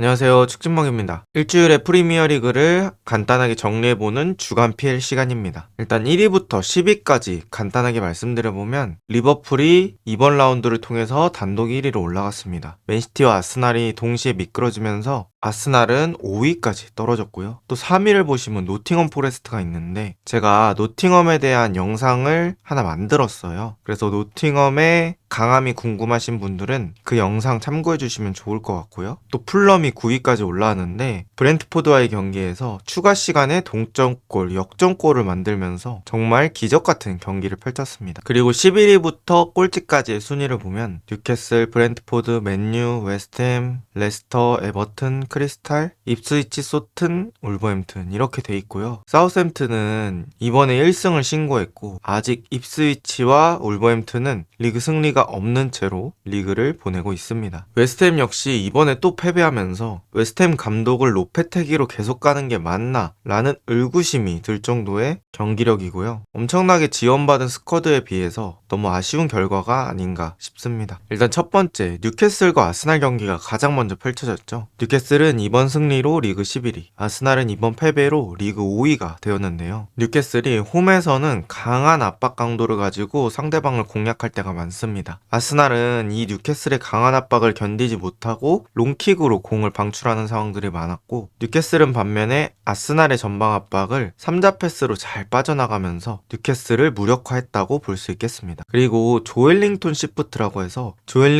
안녕하세요. 축진먹입니다. 일주일의 프리미어리그를 간단하게 정리해보는 주간 PL 시간입니다. 일단 1위부터 10위까지 간단하게 말씀드려보면 리버풀이 이번 라운드를 통해서 단독 1위로 올라갔습니다. 맨시티와 아스날이 동시에 미끄러지면서 아스날은 5위까지 떨어졌고요. 또 3위를 보시면 노팅엄 포레스트가 있는데 제가 노팅엄에 대한 영상을 하나 만들었어요. 그래서 노팅엄의 강함이 궁금하신 분들은 그 영상 참고해 주시면 좋을 것 같고요. 또 풀럼이 9위까지 올라왔는데 브렌트포드와의 경기에서 추가 시간에 동점골, 역전골을 만들면서 정말 기적 같은 경기를 펼쳤습니다. 그리고 11위부터 꼴찌까지의 순위를 보면 뉴캐슬, 브렌트포드, 맨유, 웨스트햄, 레스터, 에버튼, 크리스탈, 입스위치, 소튼, 울버햄튼 이렇게 돼 있고요. 사우스햄튼은 이번에 1승을 신고했고 아직 입스위치와 울버햄튼은 리그 승리가 없는 채로 리그를 보내고 있습니다. 웨스트햄 역시 이번에 또 패배하면서 웨스트햄 감독을 로페테기로 계속 가는 게 맞나 라는 의구심이 들 정도의 경기력이고요. 엄청나게 지원받은 스쿼드에 비해서 너무 아쉬운 결과가 아닌가 싶습니다. 일단 첫 번째 뉴캐슬과 아스날 경기가 가장 먼저 펼쳐졌죠. 뉴캐슬은 이번 승리로 리그 11위, 아스날은 이번 패배로 리그 5위가 되었는데요. 뉴캐슬이 홈에서는 강한 압박 강도를 가지고 상대방을 공략할 때가 많습니다. 아스날은 이 뉴캐슬의 강한 압박을 견디지 못하고 롱킥으로 공을 방출하는 상황들이 많았고 뉴캐슬은 반면에 아스날의 전방 압박을 3자 패스로 잘 빠져나가면서 뉴캐슬을 무력화했다고 볼 수 있겠습니다. 그리고 조엘링톤 시프트라고 해서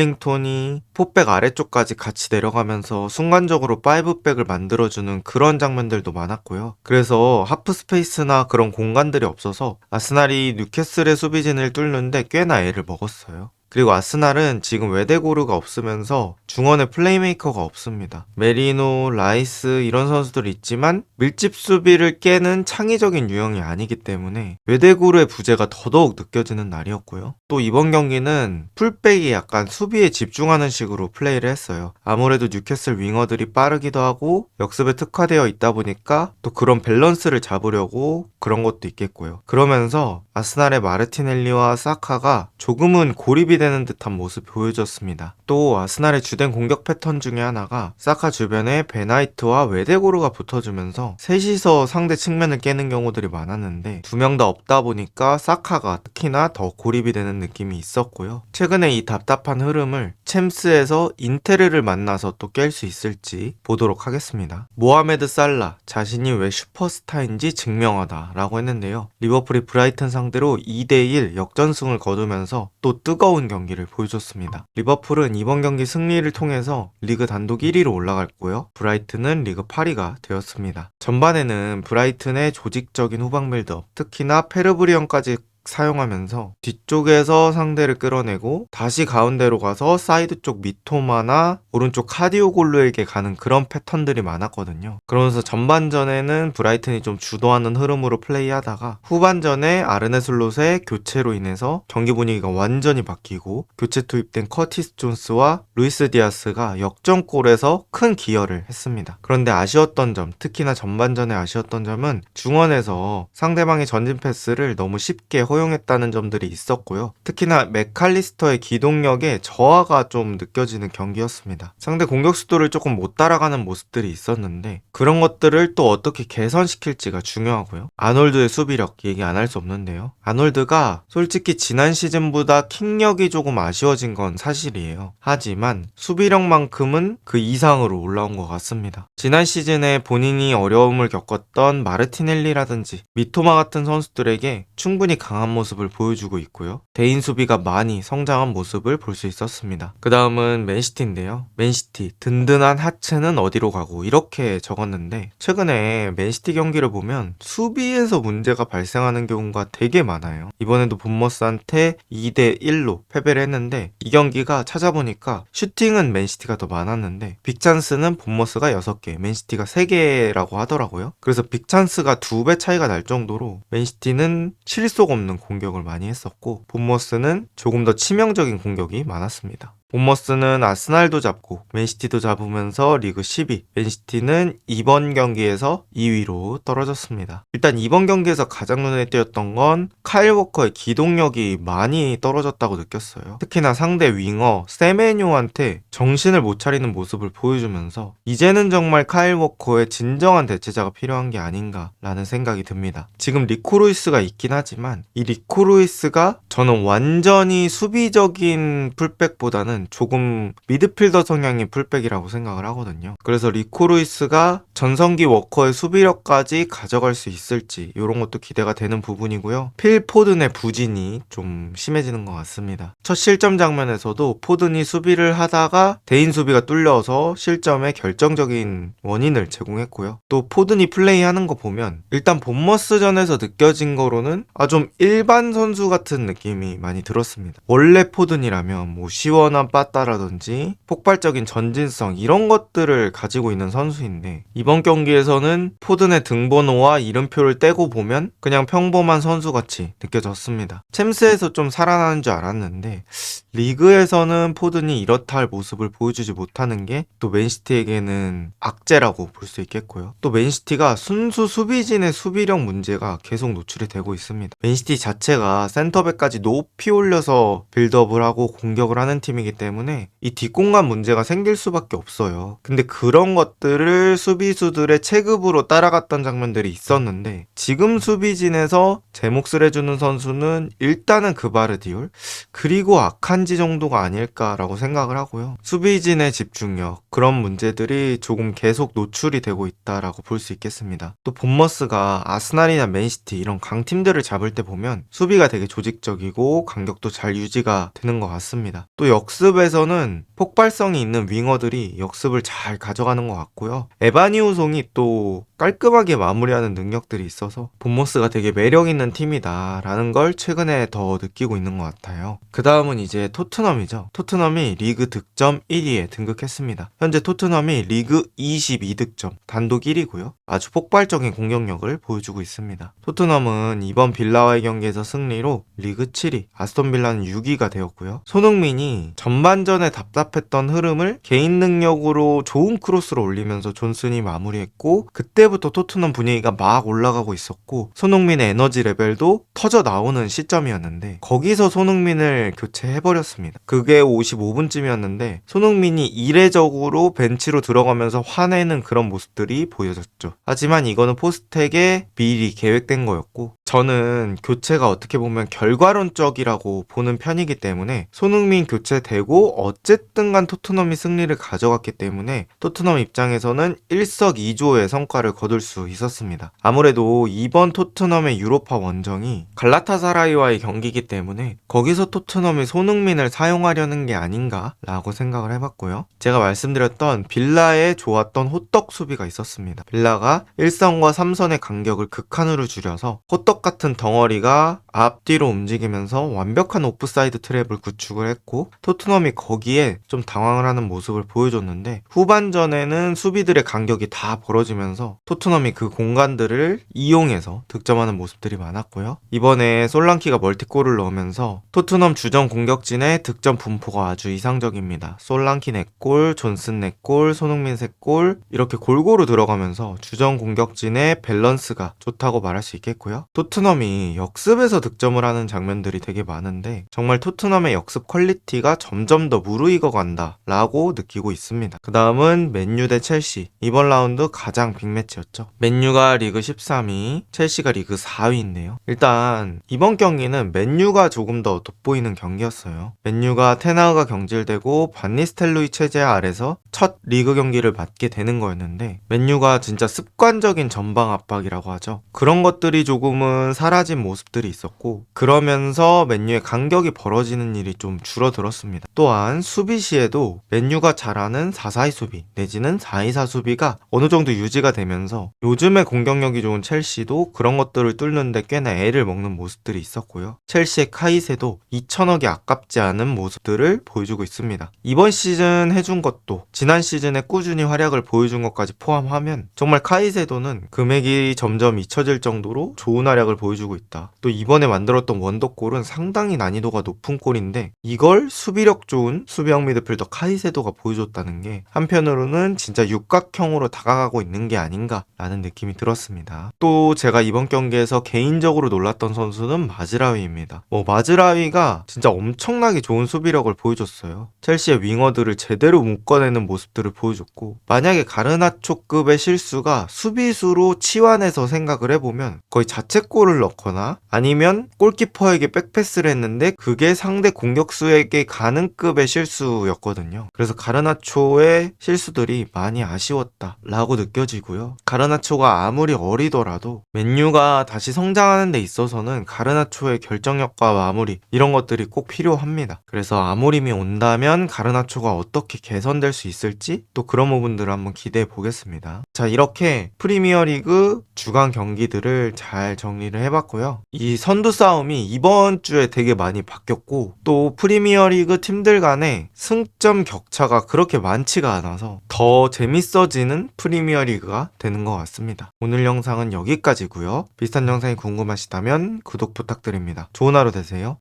조엘링톤이 포백 아래쪽까지 같이 내려가면서 순간적으로 5백을 만들어주는 그런 장면들도 많았고요. 그래서 하프 스페이스나 그런 공간들이 없어서 아스날이 뉴캐슬의 수비진을 뚫는데 꽤나 애를 먹었어요. 그리고 아스날은 지금 웨데고르가 없으면서 중원에 플레이메이커가 없습니다. 메리노, 라이스 이런 선수들이 있지만 밀집 수비를 깨는 창의적인 유형이 아니기 때문에 웨데고르의 부재가 더더욱 느껴지는 날이었고요. 또 이번 경기는 풀백이 약간 수비에 집중하는 식으로 플레이를 했어요. 아무래도 뉴캐슬 윙어들이 빠르기도 하고 역습에 특화되어 있다 보니까 또 그런 밸런스를 잡으려고 그런 것도 있겠고요. 그러면서 아스날의 마르티넬리와 사카가 조금은 고립이 되는 듯한 모습 보여줬습니다. 또 아스날의 주된 공격 패턴 중에 하나가 사카 주변에 베나이트와 웨데고르가 붙어주면서 셋이서 상대 측면을 깨는 경우들이 많았는데 두 명 다 없다 보니까 사카가 특히나 더 고립이 되는 느낌이 있었고요. 최근에 이 답답한 흐름을 챔스에서 인테르를 만나서 또 깰 수 있을지 보도록 하겠습니다. 모하메드 살라 자신이 왜 슈퍼스타인지 증명하다 라고 했는데요. 리버풀이 브라이튼 상대로 2대1 역전승을 거두면서 또 뜨거운 경기를 보여줬습니다. 리버풀은 이번 경기 승리를 통해서 리그 단독 1위로 올라갔고요. 브라이튼은 리그 8위가 되었습니다. 전반에는 브라이튼의 조직적인 후방 빌드업, 특히나 페르브리언까지 사용하면서 뒤쪽에서 상대를 끌어내고 다시 가운데로 가서 사이드 쪽 미토마나 오른쪽 카디오골루에게 가는 그런 패턴들이 많았거든요. 그러면서 전반전에는 브라이튼이 좀 주도하는 흐름으로 플레이하다가 후반전에 아르네 슬롯의 교체로 인해서 경기 분위기가 완전히 바뀌고 교체 투입된 커티스 존스와 루이스 디아스가 역전골에서 큰 기여를 했습니다. 그런데 아쉬웠던 점, 특히나 전반전에 아쉬웠던 점은 중원에서 상대방의 전진 패스를 너무 쉽게 허용했다는 점들이 있었고요. 특히나 맥칼리스터의 기동력에 저하가 좀 느껴지는 경기였습니다. 상대 공격 수도를 조금 못 따라가는 모습들이 있었는데 그런 것들을 또 어떻게 개선시킬지가 중요하고요. 아놀드의 수비력 얘기 안 할 수 없는데요. 아놀드가 솔직히 지난 시즌보다 킥력이 조금 아쉬워진 건 사실이에요. 하지만 수비력만큼은 그 이상으로 올라온 것 같습니다. 지난 시즌에 본인이 어려움을 겪었던 마르티넬리라든지 미토마 같은 선수들에게 충분히 강한 모습을 보여주고 있고요. 대인 수비가 많이 성장한 모습을 볼 수 있었습니다. 그 다음은 맨시티인데요. 맨시티 든든한 하체는 어디로 가고 이렇게 적었는데 최근에 맨시티 경기를 보면 수비에서 문제가 발생하는 경우가 되게 많아요. 이번에도 본머스한테 2대1로 패배를 했는데 이 경기가 찾아보니까 슈팅은 맨시티가 더 많았는데 빅찬스는 본머스가 6개, 맨시티가 3개라고 하더라고요. 그래서 빅찬스가 2배 차이가 날 정도로 맨시티는 실속 없는 공격을 많이 했었고 본머스는 조금 더 치명적인 공격이 많았습니다. 본머스는 아스날도 잡고 맨시티도 잡으면서 리그 10위, 맨시티는 이번 경기에서 2위로 떨어졌습니다. 일단 이번 경기에서 가장 눈에 띄었던 건 카일 워커의 기동력이 많이 떨어졌다고 느꼈어요. 특히나 상대 윙어 세메뇨한테 정신을 못 차리는 모습을 보여주면서 이제는 정말 카일 워커의 진정한 대체자가 필요한 게 아닌가라는 생각이 듭니다. 지금 리코 루이스가 있긴 하지만 이 리코 루이스가 저는 완전히 수비적인 풀백보다는 조금 미드필더 성향의 풀백이라고 생각을 하거든요. 그래서 리코 루이스가 전성기 워커의 수비력까지 가져갈 수 있을지 이런 것도 기대가 되는 부분이고요. 필 포든의 부진이 좀 심해지는 것 같습니다. 첫 실점 장면에서도 포든이 수비를 하다가 대인 수비가 뚫려서 실점의 결정적인 원인을 제공했고요. 또 포든이 플레이하는 거 보면 일단 본머스전에서 느껴진 거로는 좀 일반 선수 같은 느낌이 많이 들었습니다. 원래 포든이라면 뭐 시원한 빠따라든지 폭발적인 전진성 이런 것들을 가지고 있는 선수인데 이번 경기에서는 포든의 등번호와 이름표를 떼고 보면 그냥 평범한 선수같이 느껴졌습니다. 챔스에서 좀 살아나는 줄 알았는데 리그에서는 포든이 이렇다 할 모습을 보여주지 못하는 게 또 맨시티에게는 악재라고 볼 수 있겠고요. 또 맨시티가 순수 수비진의 수비력 문제가 계속 노출이 되고 있습니다. 맨시티 자체가 센터백까지 높이 올려서 빌드업을 하고 공격을 하는 팀이기 때문에 이 뒷공간 문제가 생길 수밖에 없어요. 근데 그런 것들을 수비수들의 체급으로 따라갔던 장면들이 있었는데 지금 수비진에서 제 몫을 해주는 선수는 일단은 그바르디올 그리고 아칸지 정도가 아닐까라고 생각을 하고요. 수비진의 집중력 그런 문제들이 조금 계속 노출이 되고 있다라고 볼 수 있겠습니다. 또 본머스가 아스날이나 맨시티 이런 강팀들을 잡을 때 보면 수비가 되게 조직적이고 간격도 잘 유지가 되는 것 같습니다. 또 역습에서는 폭발성이 있는 윙어들이 역습을 잘 가져가는 것 같고요. 에바니우송이 또 깔끔하게 마무리하는 능력들이 있어서 본머스가 되게 매력있는 팀이다라는 걸 최근에 더 느끼고 있는 것 같아요. 그 다음은 이제 토트넘이죠. 토트넘이 리그 득점 1위에 등극했습니다. 현재 토트넘이 리그 22득점, 단독 1위고요. 아주 폭발적인 공격력을 보여주고 있습니다. 토트넘은 이번 빌라와의 경기에서 승리로 리그 7위, 아스톤 빌라는 6위가 되었고요. 손흥민이 전반전에 답답했던 흐름을 개인 능력으로 좋은 크로스로 올리면서 존슨이 마무리했고 그때부터 토트넘 분위기가 막 올라가고 있었고 손흥민의 에너지 레벨도 터져 나오는 시점이었는데 거기서 손흥민을 교체해버렸습니다. 그게 55분쯤이었는데 손흥민이 이례적으로 벤치로 들어가면서 화내는 그런 모습들이 보여졌죠. 하지만 이거는 포스텍에 미리 계획된 거였고 저는 교체가 어떻게 보면 결과론적이라고 보는 편이기 때문에 손흥민 교체되고 어쨌든 간 토트넘이 승리를 가져갔기 때문에 토트넘 입장에서는 일석이조의 성과를 거둘 수 있었습니다. 아무래도 이번 토트넘의 유로파 원정이 갈라타사라이와의 경기이기 때문에 거기서 토트넘이 손흥민을 사용하려는 게 아닌가라고 생각을 해봤고요. 제가 말씀드렸던 빌라의 좋았던 호떡 수비가 있었습니다. 빌라가 1선과 3선의 간격을 극한으로 줄여서 호떡 같은 덩어리가 앞뒤로 움직이면서 완벽한 오프사이드 트랩을 구축을 했고 토트넘이 거기에 좀 당황을 하는 모습을 보여줬는데 후반전에는 수비들의 간격이 다 벌어지면서 토트넘이 그 공간들을 이용해서 득점하는 모습들이 많았고요. 이번에 솔랑키가 멀티골을 넣으면서 토트넘 주전 공격진의 득점 분포가 아주 이상적입니다. 솔랑키 4골, 존슨 4골, 손흥민 3골 이렇게 골고루 들어가면서 주전 공격진의 밸런스가 좋다고 말할 수 있겠고요. 토트넘이 역습에서 득점을 하는 장면들이 되게 많은데 정말 토트넘의 역습 퀄리티가 점점 더 무르익어 간다 라고 느끼고 있습니다. 그 다음은 맨유 대 첼시. 이번 라운드 가장 빅매치였죠. 맨유가 리그 13위, 첼시가 리그 4위인데요. 일단 이번 경기는 맨유가 조금 더 돋보이는 경기였어요. 맨유가 테나흐가 경질되고 반니스텔로이 체제 아래서 첫 리그 경기를 맞게 되는 거였는데 맨유가 진짜 습관적인 전방 압박이라고 하죠. 그런 것들이 조금은 사라진 모습들이 있었고 그러면서 맨유의 간격이 벌어지는 일이 좀 줄어들었습니다. 또한 수비 시에도 맨유가 잘하는 4-4-2 수비 내지는 4-2-4 수비가 어느 정도 유지가 되면서 요즘에 공격력이 좋은 첼시도 그런 것들을 뚫는데 꽤나 애를 먹는 모습들이 있었고요. 첼시의 카이세도 2천억이 아깝지 않은 모습들을 보여주고 있습니다. 이번 시즌 해준 것도 지난 시즌에 꾸준히 활약을 보여준 것까지 포함하면 정말 카이세도는 금액이 점점 잊혀질 정도로 좋은 활약을 활약을 보여주고 있다. 또 이번에 만들었던 원더골은 상당히 난이도가 높은 골인데 이걸 수비력 좋은 수비형 미드필더 카이세도가 보여줬다는 게 한편으로는 진짜 육각형으로 다가가고 있는 게 아닌가라는 느낌이 들었습니다. 또 제가 이번 경기에서 개인적으로 놀랐던 선수는 마즈라위입니다. 마즈라위가 진짜 엄청나게 좋은 수비력을 보여줬어요. 첼시의 윙어들을 제대로 묶어내는 모습들을 보여줬고, 만약에 가르나초급의 실수가 수비수로 치환해서 생각을 해보면 거의 자책골을 넣거나 아니면 골키퍼에게 백패스를 했는데 그게 상대 공격수에게 가는 급의 실수였거든요. 그래서 가르나초의 실수들이 많이 아쉬웠다라고 느껴지고요. 가르나초가 아무리 어리더라도 맨유가 다시 성장하는 데 있어서는 가르나초의 결정력과 마무리 이런 것들이 꼭 필요합니다. 그래서 아모림이 온다면 가르나초가 어떻게 개선될 수 있을지 또 그런 부분들을 한번 기대해 보겠습니다. 자, 이렇게 프리미어리그 주간 경기들을 잘 정리를 해봤고요. 이 선두 싸움이 이번 주에 되게 많이 바뀌었고 또 프리미어리그 팀들 간의 승점 격차가 그렇게 많지가 않아서 더 재밌어지는 프리미어리그가 되는 것 같습니다. 오늘 영상은 여기까지고요. 비슷한 영상이 궁금하시다면 구독 부탁드립니다. 좋은 하루 되세요.